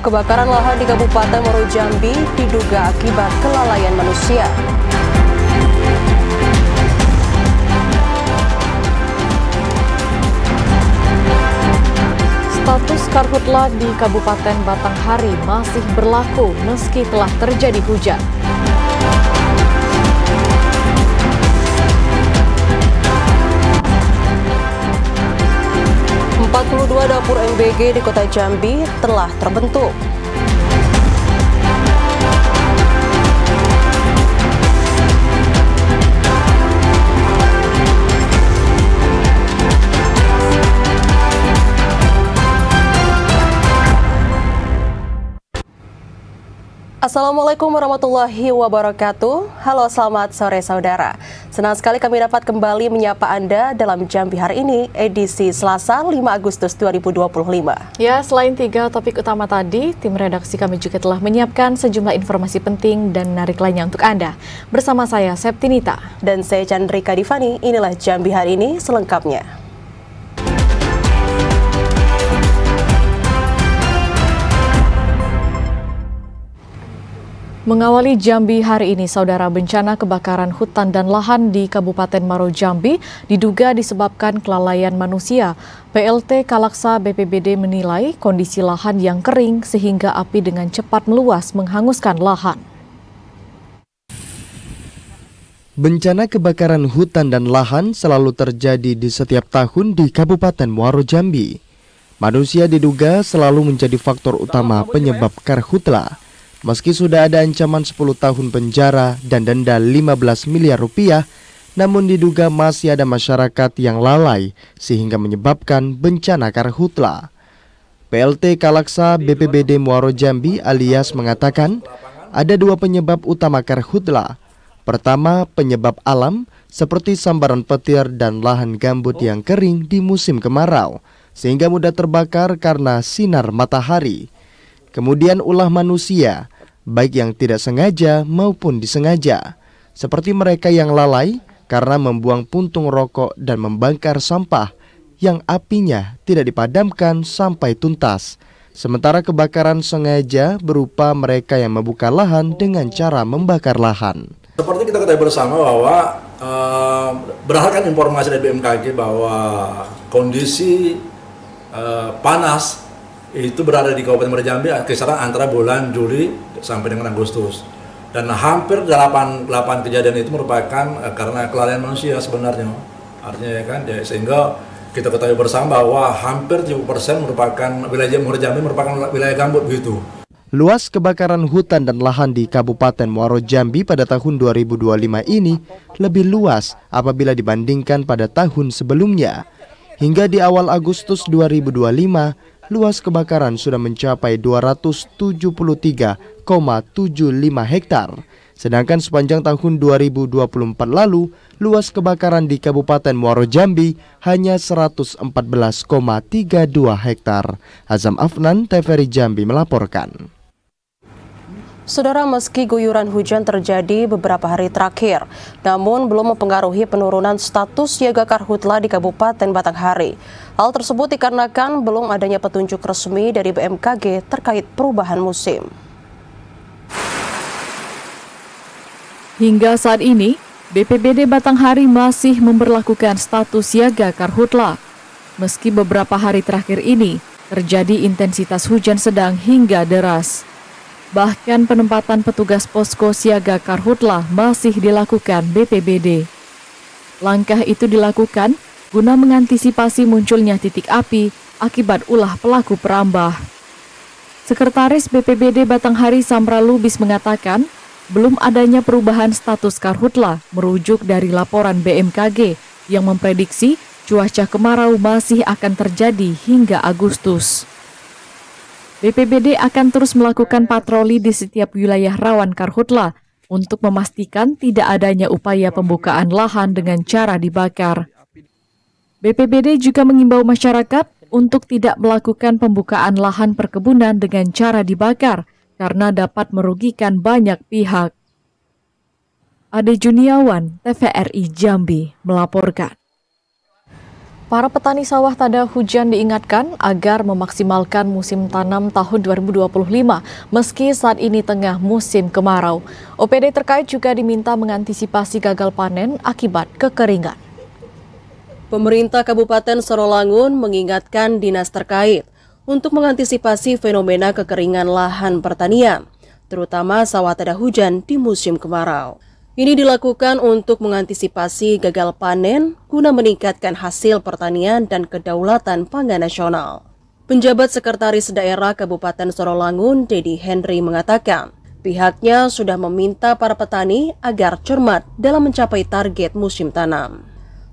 Kebakaran lahan di Kabupaten Muaro Jambi diduga akibat kelalaian manusia. Status karhutla di Kabupaten Batanghari masih berlaku meski telah terjadi hujan. Dua dapur MBG di Kota Jambi telah terbentuk. Assalamualaikum warahmatullahi wabarakatuh. Halo, selamat sore saudara. Senang sekali kami dapat kembali menyapa Anda dalam Jambi hari ini, edisi Selasa 5 Agustus 2025. Ya, selain 3 topik utama tadi, tim redaksi kami juga telah menyiapkan sejumlah informasi penting dan menarik lainnya untuk Anda. Bersama saya, Septinita. Dan saya Chandrika Divani, inilah Jambi hari ini selengkapnya. Mengawali Jambi hari ini, saudara, bencana kebakaran hutan dan lahan di Kabupaten Muaro Jambi diduga disebabkan kelalaian manusia. PLT Kalaksa BPBD menilai kondisi lahan yang kering sehingga api dengan cepat meluas menghanguskan lahan. Bencana kebakaran hutan dan lahan selalu terjadi di setiap tahun di Kabupaten Muaro Jambi. Manusia diduga selalu menjadi faktor utama penyebab karhutla. Meski sudah ada ancaman 10 tahun penjara dan denda 15 miliar rupiah, namun diduga masih ada masyarakat yang lalai sehingga menyebabkan bencana karhutla. PLT Kalaksa BPBD Muaro Jambi alias mengatakan ada 2 penyebab utama karhutla. Pertama, penyebab alam seperti sambaran petir dan lahan gambut yang kering di musim kemarau sehingga mudah terbakar karena sinar matahari. Kemudian ulah manusia, baik yang tidak sengaja maupun disengaja, seperti mereka yang lalai karena membuang puntung rokok dan membakar sampah yang apinya tidak dipadamkan sampai tuntas. Sementara kebakaran sengaja berupa mereka yang membuka lahan dengan cara membakar lahan. Seperti kita ketahui bersama bahwa berdasarkan informasi dari BMKG bahwa kondisi panas itu berada di Kabupaten Muaro Jambi kisaran antara bulan Juli sampai dengan Agustus, dan hampir 8 kejadian itu merupakan karena kelalaian manusia sebenarnya, artinya ya kan, sehingga kita ketahui bersama bahwa hampir 70% merupakan wilayah Muaro Jambi merupakan wilayah gambut begitu. Luas kebakaran hutan dan lahan di Kabupaten Muaro Jambi pada tahun 2025 ini lebih luas apabila dibandingkan pada tahun sebelumnya. Hingga di awal Agustus 2025, luas kebakaran sudah mencapai 273,75 hektar. Sedangkan sepanjang tahun 2024 lalu, luas kebakaran di Kabupaten Muaro Jambi hanya 114,32 hektar. Azam Afnan, TVRI Jambi melaporkan. Saudara, meski guyuran hujan terjadi beberapa hari terakhir, namun belum mempengaruhi penurunan status siaga karhutla di Kabupaten Batanghari. Hal tersebut dikarenakan belum adanya petunjuk resmi dari BMKG terkait perubahan musim. Hingga saat ini, BPBD Batanghari masih memberlakukan status siaga karhutla. Meski beberapa hari terakhir ini terjadi intensitas hujan sedang hingga deras. Bahkan penempatan petugas posko siaga karhutla masih dilakukan BPBD. Langkah itu dilakukan guna mengantisipasi munculnya titik api akibat ulah pelaku perambah. Sekretaris BPBD Batanghari Samra Lubis mengatakan, belum adanya perubahan status karhutla merujuk dari laporan BMKG yang memprediksi cuaca kemarau masih akan terjadi hingga Agustus. BPBD akan terus melakukan patroli di setiap wilayah rawan karhutla untuk memastikan tidak adanya upaya pembukaan lahan dengan cara dibakar. BPBD juga mengimbau masyarakat untuk tidak melakukan pembukaan lahan perkebunan dengan cara dibakar karena dapat merugikan banyak pihak. Ade Juniawan, TVRI Jambi melaporkan. Para petani sawah tada hujan diingatkan agar memaksimalkan musim tanam tahun 2025 meski saat ini tengah musim kemarau. OPD terkait juga diminta mengantisipasi gagal panen akibat kekeringan. Pemerintah Kabupaten Sorolangun mengingatkan dinas terkait untuk mengantisipasi fenomena kekeringan lahan pertanian, terutama sawah tada hujan di musim kemarau. Ini dilakukan untuk mengantisipasi gagal panen guna meningkatkan hasil pertanian dan kedaulatan pangan nasional. Penjabat Sekretaris Daerah Kabupaten Sorolangun, Dedi Henry, mengatakan pihaknya sudah meminta para petani agar cermat dalam mencapai target musim tanam.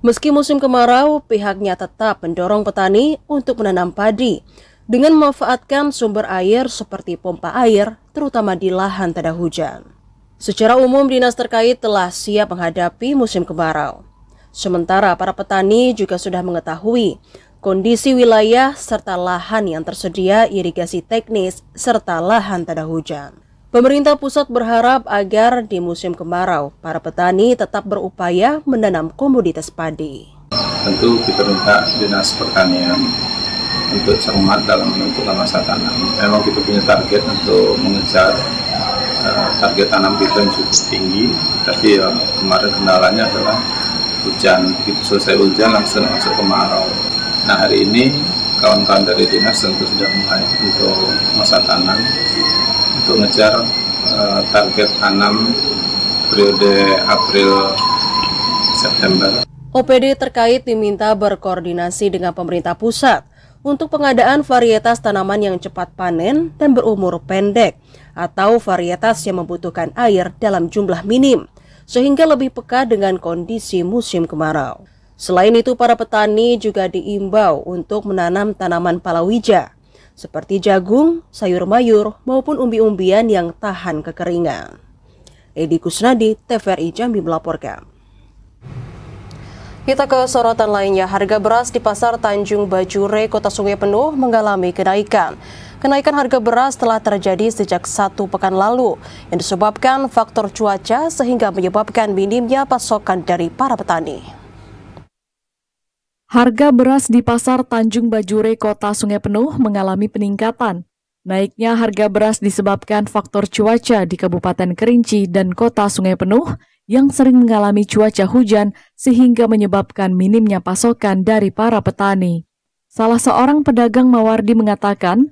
Meski musim kemarau, pihaknya tetap mendorong petani untuk menanam padi dengan memanfaatkan sumber air seperti pompa air, terutama di lahan tada hujan. Secara umum, dinas terkait telah siap menghadapi musim kemarau. Sementara para petani juga sudah mengetahui kondisi wilayah serta lahan yang tersedia irigasi teknis serta lahan tada hujan. Pemerintah pusat berharap agar di musim kemarau, para petani tetap berupaya menanam komoditas padi. Tentu kita minta dinas pertanian untuk cermat dalam menentukan masa tanam. Memang kita punya target untuk mengejar target tanam kita yang cukup tinggi, tapi ya kemarin kendalanya adalah hujan. Begitu selesai hujan langsung masuk kemarau. Nah, hari ini kawan-kawan dari dinas tentu sudah mulai untuk masa tanam untuk ngejar target tanam periode April September. OPD terkait diminta berkoordinasi dengan pemerintah pusat untuk pengadaan varietas tanaman yang cepat panen dan berumur pendek atau varietas yang membutuhkan air dalam jumlah minim sehingga lebih peka dengan kondisi musim kemarau. Selain itu, para petani juga diimbau untuk menanam tanaman palawija seperti jagung, sayur mayur maupun umbi-umbian yang tahan kekeringan. Edi Kusnadi, TVRI Jambi melaporkan. Kita ke sorotan lainnya, harga beras di Pasar Tanjung Bajure, Kota Sungai Penuh mengalami kenaikan. Kenaikan harga beras telah terjadi sejak 1 pekan lalu yang disebabkan faktor cuaca sehingga menyebabkan minimnya pasokan dari para petani. Harga beras di Pasar Tanjung Bajure, Kota Sungai Penuh mengalami peningkatan. Naiknya harga beras disebabkan faktor cuaca di Kabupaten Kerinci dan Kota Sungai Penuh yang sering mengalami cuaca hujan sehingga menyebabkan minimnya pasokan dari para petani. Salah seorang pedagang Mawardi mengatakan,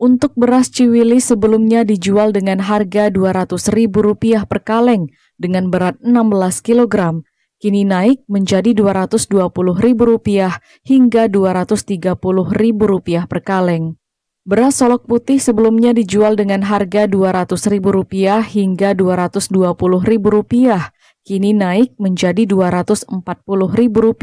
untuk beras Ciwili sebelumnya dijual dengan harga Rp200.000 per kaleng dengan berat 16 kg. Kini naik menjadi Rp220.000 hingga Rp230.000 per kaleng. Beras Solok Putih sebelumnya dijual dengan harga Rp200.000 hingga Rp220.000. Kini naik menjadi Rp240.000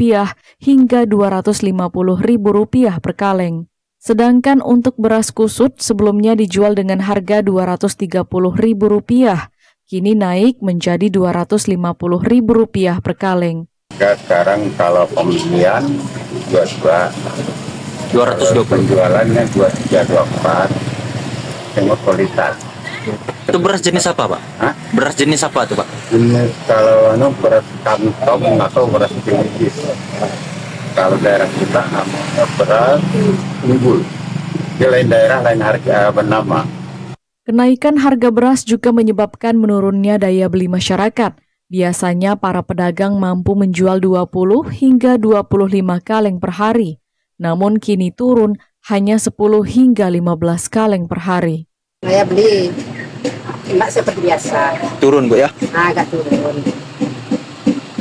hingga Rp250.000 per kaleng. Sedangkan untuk beras kusut sebelumnya dijual dengan harga Rp230.000. Kini naik menjadi Rp250.000 per kaleng. Sekarang kalau pembelian 220, penjualannya 2324, tengok kualitas. Itu beras jenis apa, Pak? Hah? Beras jenis apa tuh, Pak? Ini kalau beras kantong atau beras tinggi. Kalau daerah kita namanya beras unggul. Di lain daerah lain harga bernama. Kenaikan harga beras juga menyebabkan menurunnya daya beli masyarakat. Biasanya para pedagang mampu menjual 20 hingga 25 kaleng per hari. Namun kini turun hanya 10 hingga 15 kaleng per hari. Saya beli mbak seperti biasa. Turun, Bu, ya? Agak turun.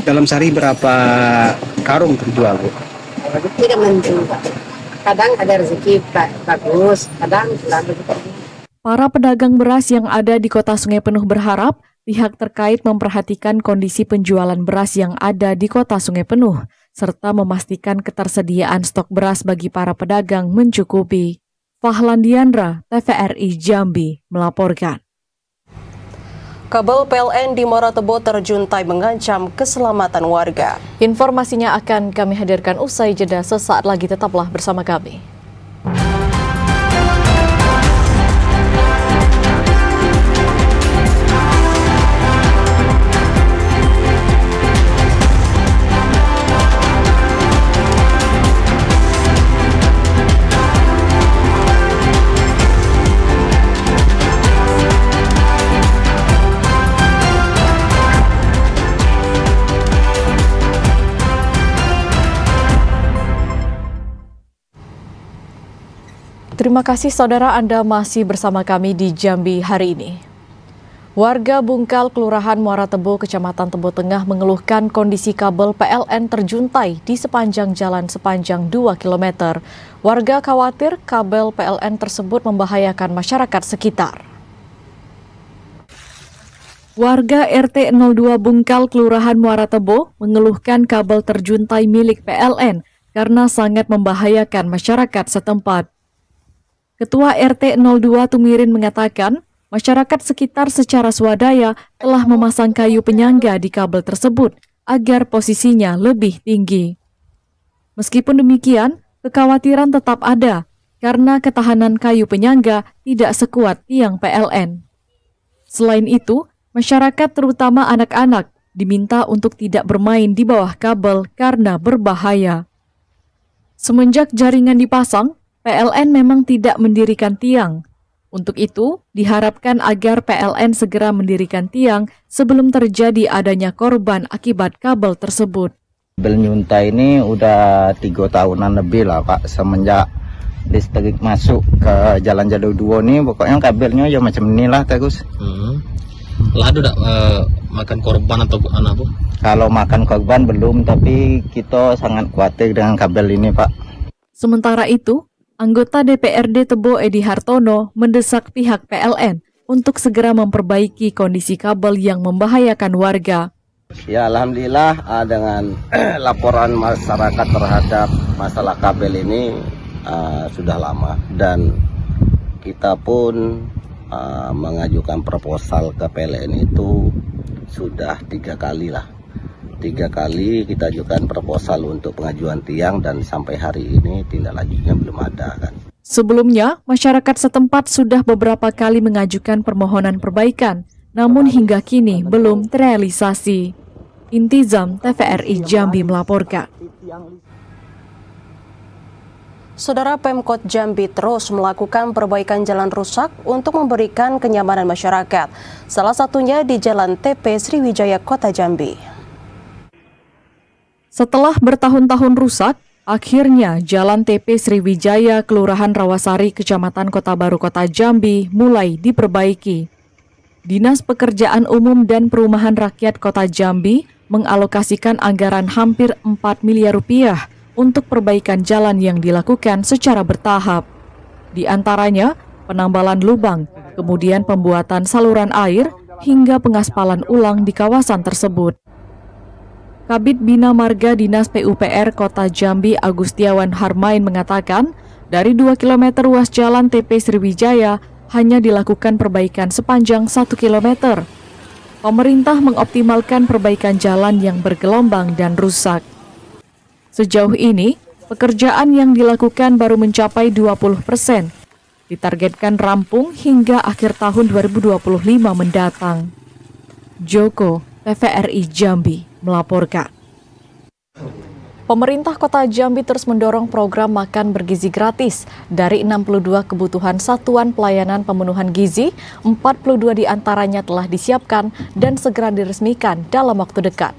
Dalam sehari berapa karung terjual, Bu? Tidak menentu. Kadang ada rezeki bagus, kadang kurang rezeki. Para pedagang beras yang ada di Kota Sungai Penuh berharap pihak terkait memperhatikan kondisi penjualan beras yang ada di Kota Sungai Penuh, serta memastikan ketersediaan stok beras bagi para pedagang mencukupi. Fahlan Diandra, TVRI Jambi, melaporkan. Kabel PLN di Moratebo terjuntai mengancam keselamatan warga. Informasinya akan kami hadirkan usai jeda, sesaat lagi, tetaplah bersama kami. Terima kasih saudara Anda masih bersama kami di Jambi hari ini. Warga Bungkal, Kelurahan Muara Tebo, Kecamatan Tebo Tengah mengeluhkan kondisi kabel PLN terjuntai di sepanjang jalan sepanjang 2 km. Warga khawatir kabel PLN tersebut membahayakan masyarakat sekitar. Warga RT 02 Bungkal, Kelurahan Muara Tebo mengeluhkan kabel terjuntai milik PLN karena sangat membahayakan masyarakat setempat. Ketua RT 02 Tumirin mengatakan, masyarakat sekitar secara swadaya telah memasang kayu penyangga di kabel tersebut agar posisinya lebih tinggi. Meskipun demikian, kekhawatiran tetap ada karena ketahanan kayu penyangga tidak sekuat tiang PLN. Selain itu, masyarakat terutama anak-anak diminta untuk tidak bermain di bawah kabel karena berbahaya. Semenjak jaringan dipasang, PLN memang tidak mendirikan tiang. Untuk itu, diharapkan agar PLN segera mendirikan tiang sebelum terjadi adanya korban akibat kabel tersebut. Kabel nyuntai ini udah 3 tahunan lebih lah Pak, semenjak listrik masuk ke Jalan Jadul 2 nih, pokoknya kabelnya ya macam inilah Gus. Lah ada makan korban atau anak Bu? Kalau makan korban belum, tapi kita sangat khawatir dengan kabel ini Pak. Sementara itu, anggota DPRD Tebo Edi Hartono mendesak pihak PLN untuk segera memperbaiki kondisi kabel yang membahayakan warga. Ya alhamdulillah dengan laporan masyarakat terhadap masalah kabel ini sudah lama dan kita pun mengajukan proposal ke PLN itu sudah 3 kali lah. 3 kali kita ajukan proposal untuk pengajuan tiang dan sampai hari ini tindak lanjutnya belum ada kan. Sebelumnya, masyarakat setempat sudah beberapa kali mengajukan permohonan perbaikan, namun hingga kini belum terrealisasi. Intizam TVRI Jambi melaporkan. Saudara, Pemkot Jambi terus melakukan perbaikan jalan rusak untuk memberikan kenyamanan masyarakat. Salah satunya di Jalan TP Sriwijaya, Kota Jambi. Setelah bertahun-tahun rusak, akhirnya Jalan TP Sriwijaya, Kelurahan Rawasari, Kecamatan Kota Baru, Kota Jambi mulai diperbaiki. Dinas Pekerjaan Umum dan Perumahan Rakyat Kota Jambi mengalokasikan anggaran hampir 4 miliar rupiah untuk perbaikan jalan yang dilakukan secara bertahap. Di antaranya, penambalan lubang, kemudian pembuatan saluran air, hingga pengaspalan ulang di kawasan tersebut. Kabid Bina Marga Dinas PUPR Kota Jambi Agustiawan Harmain mengatakan, dari 2 km ruas jalan TP Sriwijaya hanya dilakukan perbaikan sepanjang 1 km. Pemerintah mengoptimalkan perbaikan jalan yang bergelombang dan rusak. Sejauh ini, pekerjaan yang dilakukan baru mencapai 20%. Ditargetkan rampung hingga akhir tahun 2025 mendatang. Joko, TVRI Jambi melaporkan. Pemerintah Kota Jambi terus mendorong program makan bergizi gratis. Dari 62 kebutuhan satuan pelayanan pemenuhan gizi, 42 diantaranya telah disiapkan dan segera diresmikan dalam waktu dekat.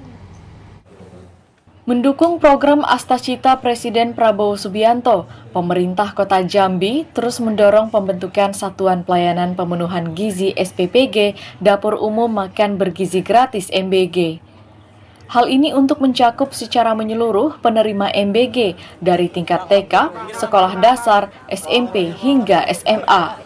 Mendukung program Astacita Presiden Prabowo Subianto, pemerintah Kota Jambi terus mendorong pembentukan Satuan Pelayanan Pemenuhan Gizi SPPG Dapur Umum Makan Bergizi Gratis MBG. Hal ini untuk mencakup secara menyeluruh penerima MBG dari tingkat TK, sekolah dasar, SMP hingga SMA.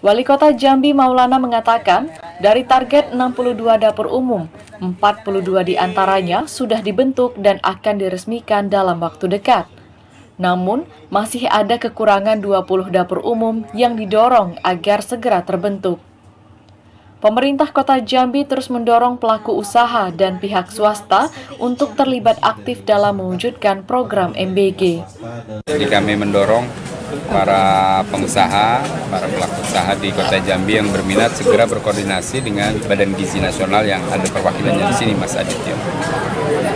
Wali Kota Jambi Maulana mengatakan, dari target 62 dapur umum, 42 diantaranya sudah dibentuk dan akan diresmikan dalam waktu dekat. Namun, masih ada kekurangan 20 dapur umum yang didorong agar segera terbentuk. Pemerintah Kota Jambi terus mendorong pelaku usaha dan pihak swasta untuk terlibat aktif dalam mewujudkan program MBG. Jadi kami mendorong para pengusaha, para pelaku usaha di Kota Jambi yang berminat segera berkoordinasi dengan Badan Gizi Nasional yang ada perwakilannya di sini, Mas Aditya.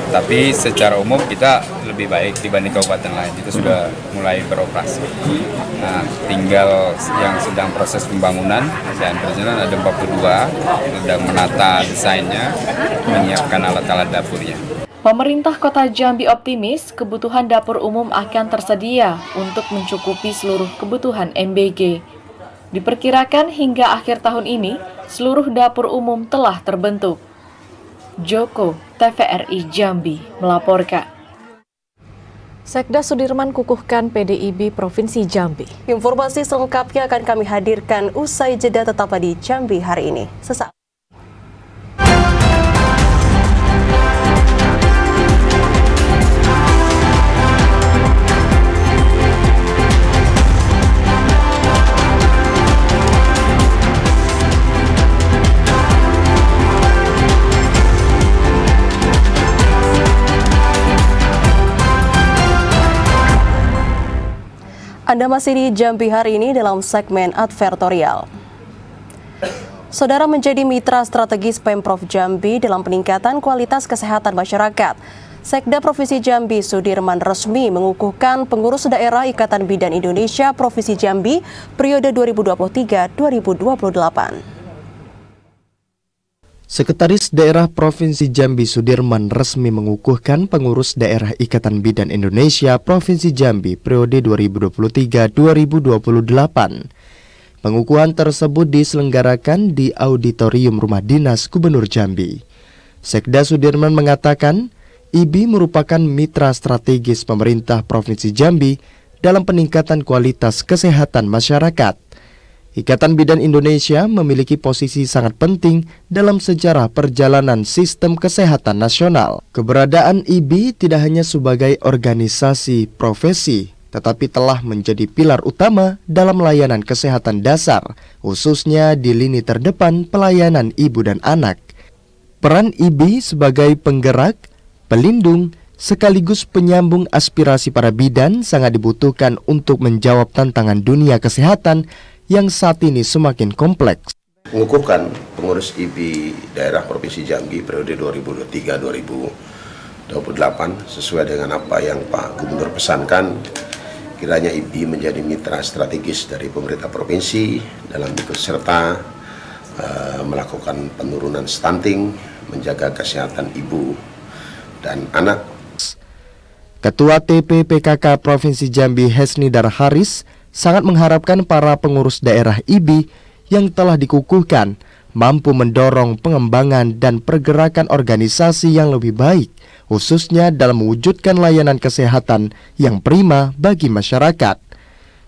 Tapi secara umum kita lebih baik dibanding kabupaten lain, itu sudah mulai beroperasi. Nah, tinggal yang sedang proses pembangunan dan perjalanan ada 42, sedang menata desainnya, menyiapkan alat-alat dapurnya. Pemerintah Kota Jambi optimis kebutuhan dapur umum akan tersedia untuk mencukupi seluruh kebutuhan MBG. Diperkirakan hingga akhir tahun ini, seluruh dapur umum telah terbentuk. Joko, TVRI Jambi, melaporkan. Sekda Sudirman kukuhkan PDIB Provinsi Jambi. Informasi selengkapnya akan kami hadirkan usai jeda, tetaplah di Jambi hari ini. Sesaat. Anda masih di Jambi hari ini dalam segmen advertorial. Saudara, menjadi mitra strategis Pemprov Jambi dalam peningkatan kualitas kesehatan masyarakat. Sekda Provinsi Jambi Sudirman resmi mengukuhkan pengurus daerah Ikatan Bidan Indonesia Provinsi Jambi periode 2023-2028. Sekretaris Daerah Provinsi Jambi Sudirman resmi mengukuhkan pengurus daerah Ikatan Bidan Indonesia Provinsi Jambi periode 2023-2028. Pengukuhan tersebut diselenggarakan di Auditorium Rumah Dinas Gubernur Jambi. Sekda Sudirman mengatakan, IBI merupakan mitra strategis pemerintah Provinsi Jambi dalam peningkatan kualitas kesehatan masyarakat. Ikatan Bidan Indonesia memiliki posisi sangat penting dalam sejarah perjalanan sistem kesehatan nasional. Keberadaan IBI tidak hanya sebagai organisasi profesi, tetapi telah menjadi pilar utama dalam layanan kesehatan dasar, khususnya di lini terdepan pelayanan ibu dan anak. Peran IBI sebagai penggerak, pelindung, sekaligus penyambung aspirasi para bidan sangat dibutuhkan untuk menjawab tantangan dunia kesehatan yang saat ini semakin kompleks. Mengukuhkan pengurus IBI daerah Provinsi Jambi periode 2023-2028 sesuai dengan apa yang Pak Gubernur pesankan, kiranya IBI menjadi mitra strategis dari pemerintah provinsi dalam ikut serta melakukan penurunan stunting, menjaga kesehatan ibu dan anak. Ketua TPPKK Provinsi Jambi Hesni Darharis sangat mengharapkan para pengurus daerah IBI yang telah dikukuhkan mampu mendorong pengembangan dan pergerakan organisasi yang lebih baik, khususnya dalam mewujudkan layanan kesehatan yang prima bagi masyarakat.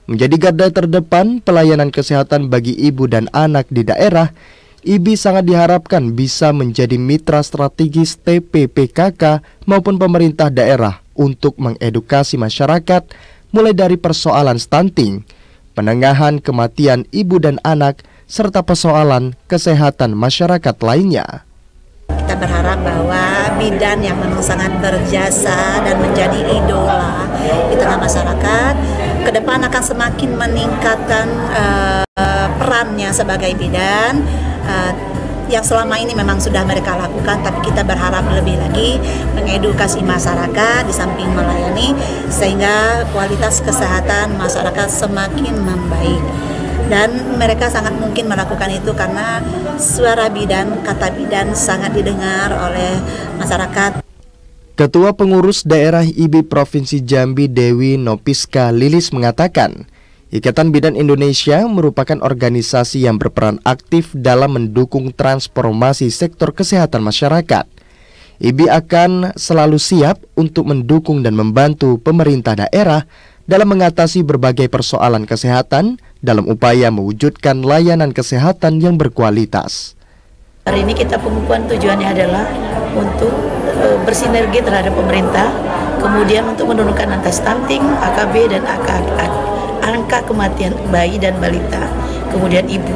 Menjadi garda terdepan pelayanan kesehatan bagi ibu dan anak di daerah, IBI sangat diharapkan bisa menjadi mitra strategis TPPKK maupun pemerintah daerah untuk mengedukasi masyarakat mulai dari persoalan stunting, penanganan kematian ibu dan anak, serta persoalan kesehatan masyarakat lainnya. Kita berharap bahwa bidan yang memang sangat berjasa dan menjadi idola di tengah masyarakat, ke depan akan semakin meningkatkan perannya sebagai bidan, yang selama ini memang sudah mereka lakukan, tapi kita berharap lebih lagi mengedukasi masyarakat di samping melayani sehingga kualitas kesehatan masyarakat semakin membaik. Dan mereka sangat mungkin melakukan itu karena suara bidan, kata bidan sangat didengar oleh masyarakat. Ketua Pengurus Daerah IBI Provinsi Jambi Dewi Nopiska Lilis mengatakan, Ikatan Bidan Indonesia merupakan organisasi yang berperan aktif dalam mendukung transformasi sektor kesehatan masyarakat. IBI akan selalu siap untuk mendukung dan membantu pemerintah daerah dalam mengatasi berbagai persoalan kesehatan dalam upaya mewujudkan layanan kesehatan yang berkualitas. Hari ini kita pengukuhan tujuannya adalah untuk bersinergi terhadap pemerintah, kemudian untuk menurunkan angka stunting, AKB dan angka kematian bayi dan balita, kemudian ibu.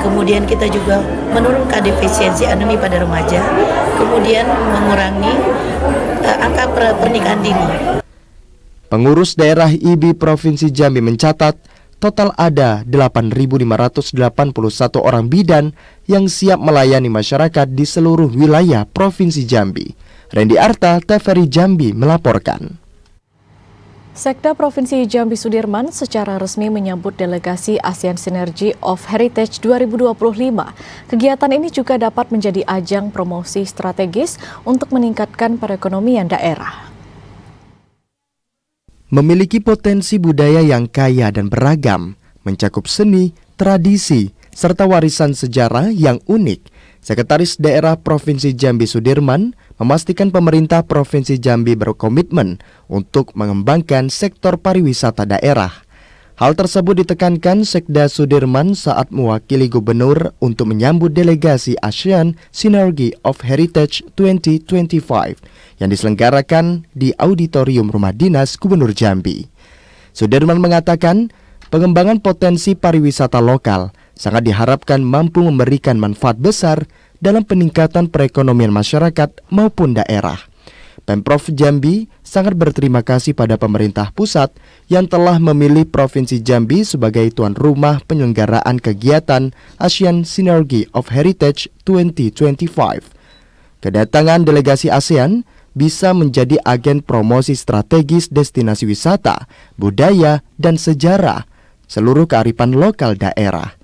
Kemudian kita juga menurunkan defisiensi anemi pada remaja, kemudian mengurangi angka pernikahan dini. Pengurus daerah IBI Provinsi Jambi mencatat total ada 8.581 orang bidan yang siap melayani masyarakat di seluruh wilayah Provinsi Jambi. Randy Arta, TVRI Jambi melaporkan. Sekda Provinsi Jambi Sudirman secara resmi menyambut delegasi ASEAN Synergy of Heritage 2025. Kegiatan ini juga dapat menjadi ajang promosi strategis untuk meningkatkan perekonomian daerah. Memiliki potensi budaya yang kaya dan beragam, mencakup seni, tradisi, serta warisan sejarah yang unik, Sekretaris Daerah Provinsi Jambi Sudirman memastikan pemerintah Provinsi Jambi berkomitmen untuk mengembangkan sektor pariwisata daerah. Hal tersebut ditekankan Sekda Sudirman saat mewakili gubernur untuk menyambut delegasi ASEAN Synergy of Heritage 2025 yang diselenggarakan di Auditorium Rumah Dinas Gubernur Jambi. Sudirman mengatakan pengembangan potensi pariwisata lokal sangat diharapkan mampu memberikan manfaat besar dalam peningkatan perekonomian masyarakat maupun daerah. Pemprov Jambi sangat berterima kasih pada pemerintah pusat yang telah memilih Provinsi Jambi sebagai tuan rumah penyelenggaraan kegiatan ASEAN Synergy of Heritage 2025. Kedatangan delegasi ASEAN bisa menjadi agen promosi strategis destinasi wisata, budaya, dan sejarah seluruh kearifan lokal daerah.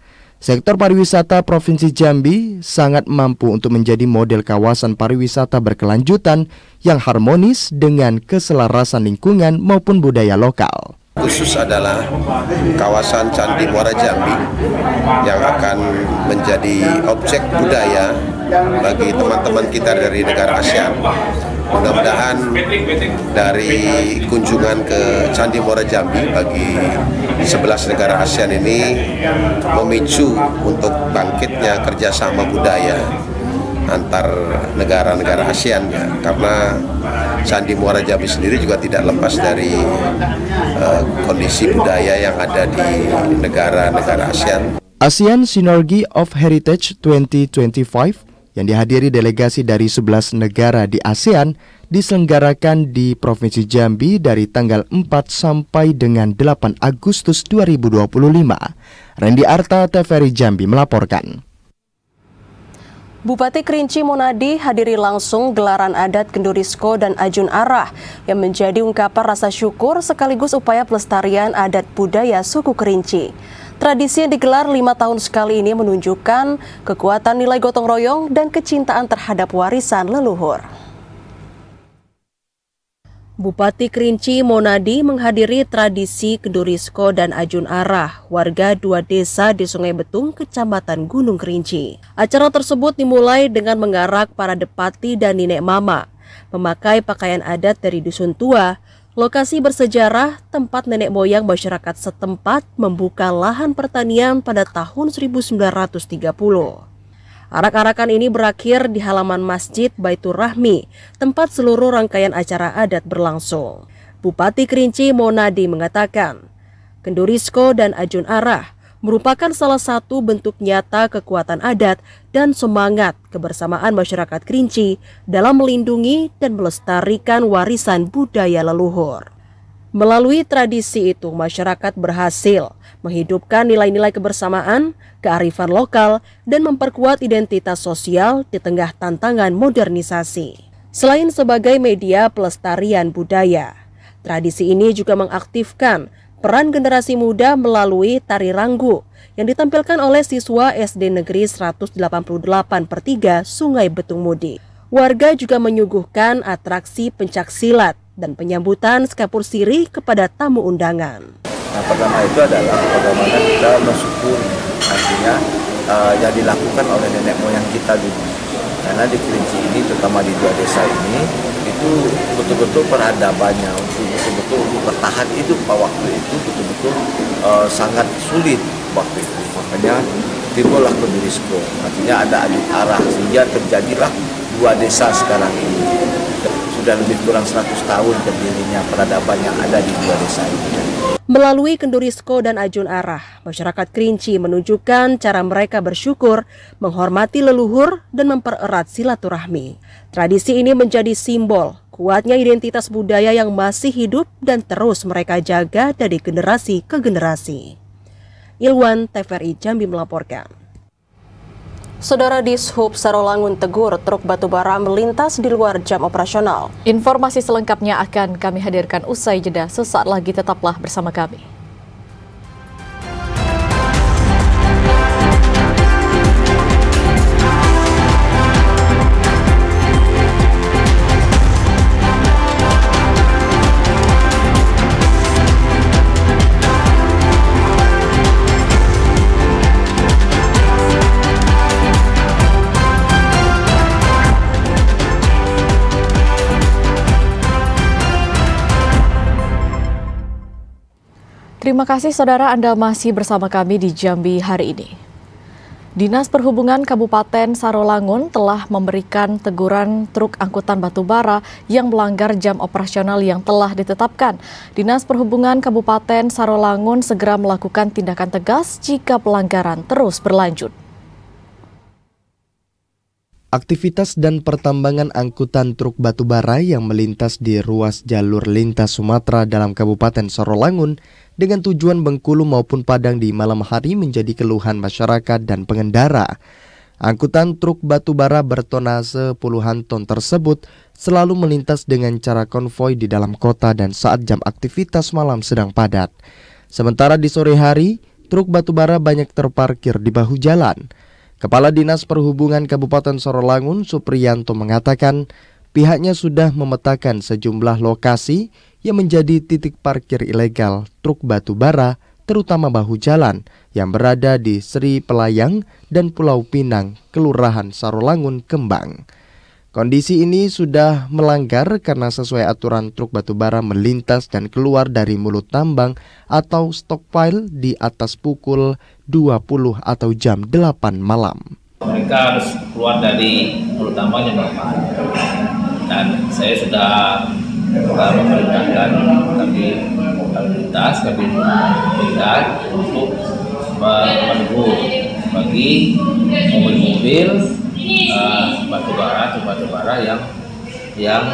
Sektor pariwisata Provinsi Jambi sangat mampu untuk menjadi model kawasan pariwisata berkelanjutan yang harmonis dengan keselarasan lingkungan maupun budaya lokal. Khusus adalah kawasan Candi Muara Jambi yang akan menjadi objek budaya bagi teman-teman kita dari negara ASEAN. Mudah-mudahan dari kunjungan ke Candi Muara Jambi bagi 11 negara ASEAN ini memicu untuk bangkitnya kerjasama budaya antar negara-negara ASEAN ya, karena Candi Muara Jambi sendiri juga tidak lepas dari kondisi budaya yang ada di negara-negara ASEAN. ASEAN Synergy of Heritage 2025 yang dihadiri delegasi dari 11 negara di ASEAN diselenggarakan di Provinsi Jambi dari tanggal 4 sampai dengan 8 Agustus 2025. Randy Arta, TVRI Jambi melaporkan. Bupati Kerinci Monadi hadiri langsung gelaran adat Gendurisko dan Ajun Arah yang menjadi ungkapan rasa syukur sekaligus upaya pelestarian adat budaya suku Kerinci. Tradisi yang digelar 5 tahun sekali ini menunjukkan kekuatan nilai gotong royong dan kecintaan terhadap warisan leluhur. Bupati Kerinci Monadi menghadiri tradisi Gendurisko dan Ajun Arah, warga 2 desa di Sungai Betung, Kecamatan Gunung Kerinci. Acara tersebut dimulai dengan mengarak para depati dan nenek mama, memakai pakaian adat dari dusun tua, lokasi bersejarah tempat nenek moyang masyarakat setempat membuka lahan pertanian pada tahun 1930. Arak-arakan ini berakhir di halaman Masjid Baitur Rahmi, tempat seluruh rangkaian acara adat berlangsung. Bupati Kerinci Monadi mengatakan, Gendurisko dan Ajun Arah merupakan salah satu bentuk nyata kekuatan adat dan semangat kebersamaan masyarakat Kerinci dalam melindungi dan melestarikan warisan budaya leluhur. Melalui tradisi itu, masyarakat berhasil menghidupkan nilai-nilai kebersamaan, kearifan lokal, dan memperkuat identitas sosial di tengah tantangan modernisasi. Selain sebagai media pelestarian budaya, tradisi ini juga mengaktifkan peran generasi muda melalui tari ranggu yang ditampilkan oleh siswa SD Negeri 188/3 Sungai Betung Mudi. Warga juga menyuguhkan atraksi pencaksilat dan penyambutan skapur sirih kepada tamu undangan. Nah, pertama itu adalah bagaimana kita mensyukuri artinya yang dilakukan oleh nenek moyang kita dulu. Karena di Kerinci ini, terutama di 2 desa ini, itu betul-betul peradabannya, betul-betul bertahan hidup pada waktu itu betul-betul sangat sulit waktu itu. Makanya timbullah Gendurisko, artinya ada Ajun Arah, sehingga terjadilah 2 desa sekarang ini. Sudah lebih kurang 100 tahun berdirinya peradaban yang ada di 2 desa ini. Melalui Gendurisko dan Ajun Arah, masyarakat Kerinci menunjukkan cara mereka bersyukur, menghormati leluhur, dan mempererat silaturahmi. Tradisi ini menjadi simbol kuatnya identitas budaya yang masih hidup dan terus mereka jaga dari generasi ke generasi. Ilwan, TVRI Jambi melaporkan. Saudara Dishub Sarolangun tegur truk batubara melintas di luar jam operasional. Informasi selengkapnya akan kami hadirkan usai jeda. Sesaat lagi tetaplah bersama kami. Terima kasih saudara, Anda masih bersama kami di Jambi hari ini. Dinas Perhubungan Kabupaten Sarolangun telah memberikan teguran truk angkutan batubara yang melanggar jam operasional yang telah ditetapkan. Dinas Perhubungan Kabupaten Sarolangun segera melakukan tindakan tegas jika pelanggaran terus berlanjut. Aktivitas dan pertambangan angkutan truk batubara yang melintas di ruas jalur lintas Sumatera dalam Kabupaten Sarolangun dengan tujuan Bengkulu maupun Padang di malam hari menjadi keluhan masyarakat dan pengendara. Angkutan truk batubara bertonase puluhan ton tersebut selalu melintas dengan cara konvoi di dalam kota dan saat jam aktivitas malam sedang padat. Sementara di sore hari, truk batubara banyak terparkir di bahu jalan. Kepala Dinas Perhubungan Kabupaten Sarolangun, Supriyanto, mengatakan pihaknya sudah memetakan sejumlah lokasi yang menjadi titik parkir ilegal truk batubara, terutama bahu jalan yang berada di Sri Pelayang dan Pulau Pinang, Kelurahan Sarolangun, Kembang. Kondisi ini sudah melanggar karena sesuai aturan truk batubara melintas dan keluar dari mulut tambang atau stockpile di atas pukul 20 atau jam 8 malam. Mereka harus keluar dari mulut tambang jam 8. Dan saya sudah memerintahkan kami lintas, kami tingkat untuk menegur bagi mobil-mobil batubara yang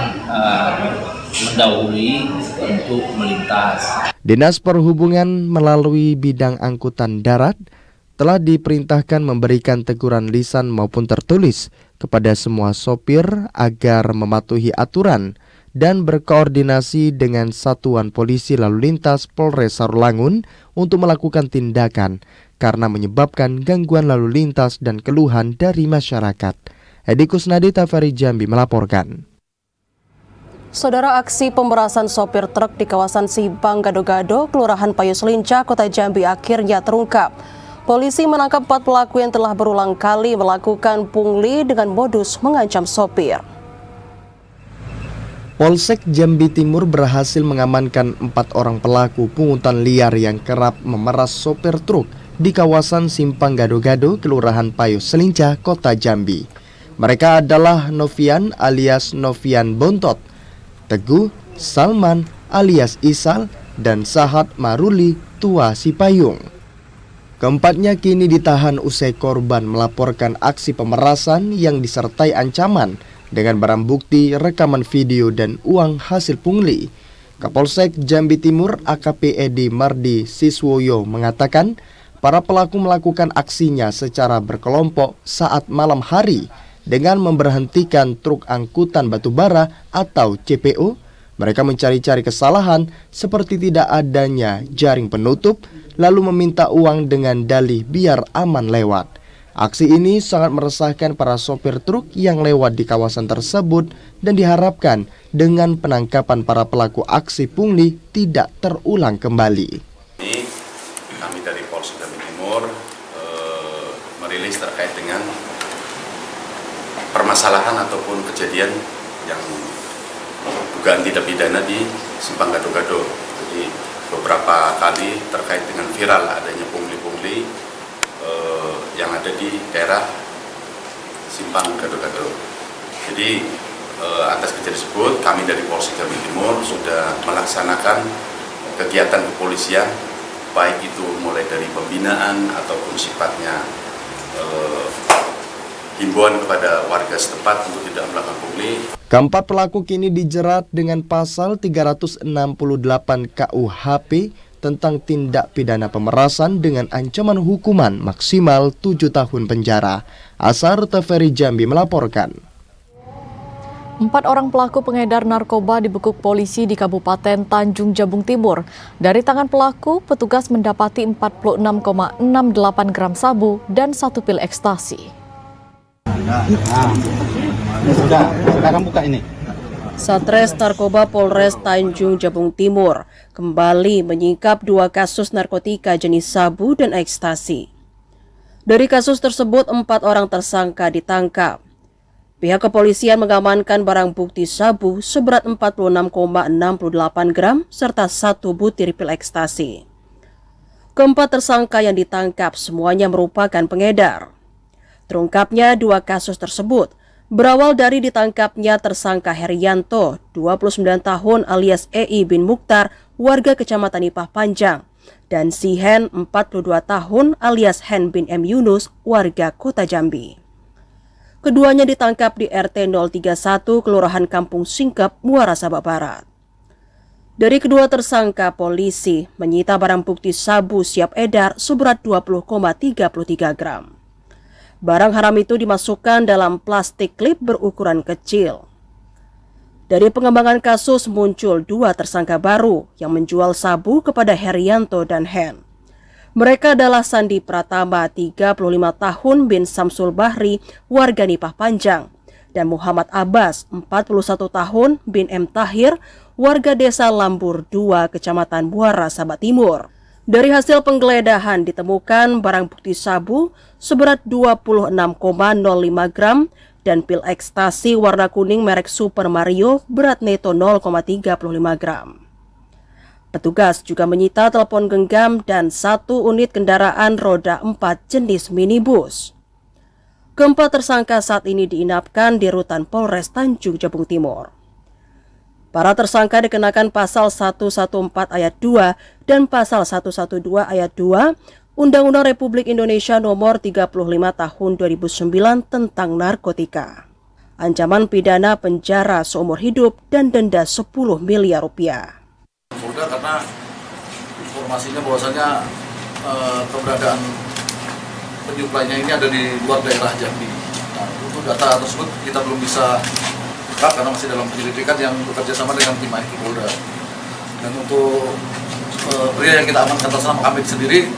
mendahului untuk melintas. Dinas Perhubungan melalui bidang angkutan darat telah diperintahkan memberikan teguran lisan maupun tertulis kepada semua sopir agar mematuhi aturan dan berkoordinasi dengan Satuan Polisi Lalu Lintas Polres Sarolangun untuk melakukan tindakan karena menyebabkan gangguan lalu lintas dan keluhan dari masyarakat. Edi Kusnadi, TVRI Jambi melaporkan. Saudara, aksi pemerasan sopir truk di kawasan Simpang Gado-Gado, Kelurahan Payus Linca, Kota Jambi akhirnya terungkap. Polisi menangkap 4 pelaku yang telah berulang kali melakukan pungli dengan modus mengancam sopir. Polsek Jambi Timur berhasil mengamankan 4 orang pelaku pungutan liar yang kerap memeras sopir truk di kawasan Simpang Gado-Gado, Kelurahan Payus Linca, Kota Jambi. Mereka adalah Novian alias Novian Bontot, Teguh Salman alias Isal, dan Sahat Maruli Tua Sipayung. Keempatnya kini ditahan usai korban melaporkan aksi pemerasan yang disertai ancaman dengan barang bukti, rekaman video, dan uang hasil pungli. Kapolsek Jambi Timur AKP Edi Mardi Siswoyo mengatakan para pelaku melakukan aksinya secara berkelompok saat malam hari dengan memberhentikan truk angkutan batubara atau CPO. Mereka mencari-cari kesalahan seperti tidak adanya jaring penutup, lalu meminta uang dengan dalih biar aman lewat. Aksi ini sangat meresahkan para sopir truk yang lewat di kawasan tersebut dan diharapkan dengan penangkapan para pelaku aksi pungli tidak terulang kembali. Kami dari Polsek Jambi Timur merilis terkait dengan permasalahan ataupun kejadian yang dugaan tidak pidana di Simpang Gado-Gado. Jadi beberapa kali terkait dengan viral adanya pungli-pungli yang ada di daerah Simpang Gado-Gado. Jadi atas kejadian tersebut kami dari Polsek Jambi Timur sudah melaksanakan kegiatan kepolisian, baik itu mulai dari pembinaan ataupun sifatnya himbauan kepada warga setempat untuk tidak melakukan pungli. Keempat pelaku kini dijerat dengan pasal 368 KUHP tentang tindak pidana pemerasan dengan ancaman hukuman maksimal 7 tahun penjara. Asar TVRI Jambi melaporkan. 4 orang pelaku pengedar narkoba dibekuk polisi di Kabupaten Tanjung Jabung Timur. Dari tangan pelaku, petugas mendapati 46,68 gram sabu dan 1 pil ekstasi. Sudah, sekarang buka ini. Satres Narkoba Polres Tanjung Jabung Timur kembali menyingkap 2 kasus narkotika jenis sabu dan ekstasi. Dari kasus tersebut, 4 orang tersangka ditangkap. Pihak kepolisian mengamankan barang bukti sabu seberat 46,68 gram serta 1 butir pil ekstasi. Keempat tersangka yang ditangkap semuanya merupakan pengedar. Terungkapnya 2 kasus tersebut berawal dari ditangkapnya tersangka Herianto, 29 tahun alias EI bin Mukhtar, warga Kecamatan Nipah Panjang, dan Sihen, 42 tahun alias Hen bin M. Yunus, warga Kota Jambi. Keduanya ditangkap di RT 031 Kelurahan Kampung Singkep, Muara Sabak Barat. Dari kedua tersangka, polisi menyita barang bukti sabu siap edar seberat 20,33 gram. Barang haram itu dimasukkan dalam plastik klip berukuran kecil. Dari pengembangan kasus muncul 2 tersangka baru yang menjual sabu kepada Herianto dan Hen. Mereka adalah Sandi Pratama, 35 tahun bin Samsul Bahri, warga Nipah Panjang, dan Muhammad Abbas, 41 tahun bin M. Tahir, warga desa Lambur 2, Kecamatan Muara Sabak Timur. Dari hasil penggeledahan ditemukan barang bukti sabu seberat 26,05 gram dan pil ekstasi warna kuning merek Super Mario berat neto 0,35 gram. Petugas juga menyita telepon genggam dan 1 unit kendaraan roda 4 jenis minibus. Keempat tersangka saat ini diinapkan di Rutan Polres Tanjung Jabung Timur. Para tersangka dikenakan pasal 114 ayat 2 dan pasal 112 ayat 2 Undang-Undang Republik Indonesia Nomor 35 Tahun 2009 tentang narkotika. Ancaman pidana penjara seumur hidup dan denda 10 miliar rupiah. Mudah karena informasinya bahwasanya keberadaan penyuplainya ini ada di luar daerah Jambi. Nah, untuk data tersebut kita belum bisa karena masih dalam penyelidikan yang bekerja sama dengan tim IT Polda. Dan untuk pria yang kita amankan atas nama Hamid sendiri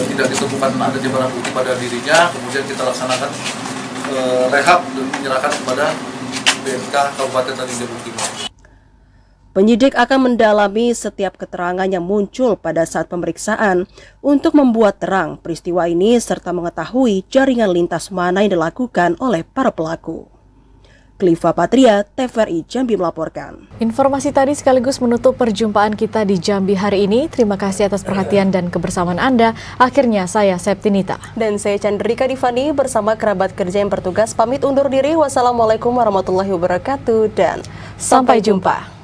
tidak ditemukan adanya barang bukti pada dirinya, kemudian kita laksanakan rehab dan menyerahkan kepada BMK Kabupaten Tanjung Jabung Timur. Penyidik akan mendalami setiap keterangan yang muncul pada saat pemeriksaan untuk membuat terang peristiwa ini serta mengetahui jaringan lintas mana yang dilakukan oleh para pelaku. Kliva Patria, TVRI Jambi melaporkan. Informasi tadi sekaligus menutup perjumpaan kita di Jambi hari ini. Terima kasih atas perhatian dan kebersamaan Anda. Akhirnya saya Septinita. Dan saya Chandrika Divani bersama kerabat kerja yang bertugas pamit undur diri. Wassalamualaikum warahmatullahi wabarakatuh dan sampai jumpa.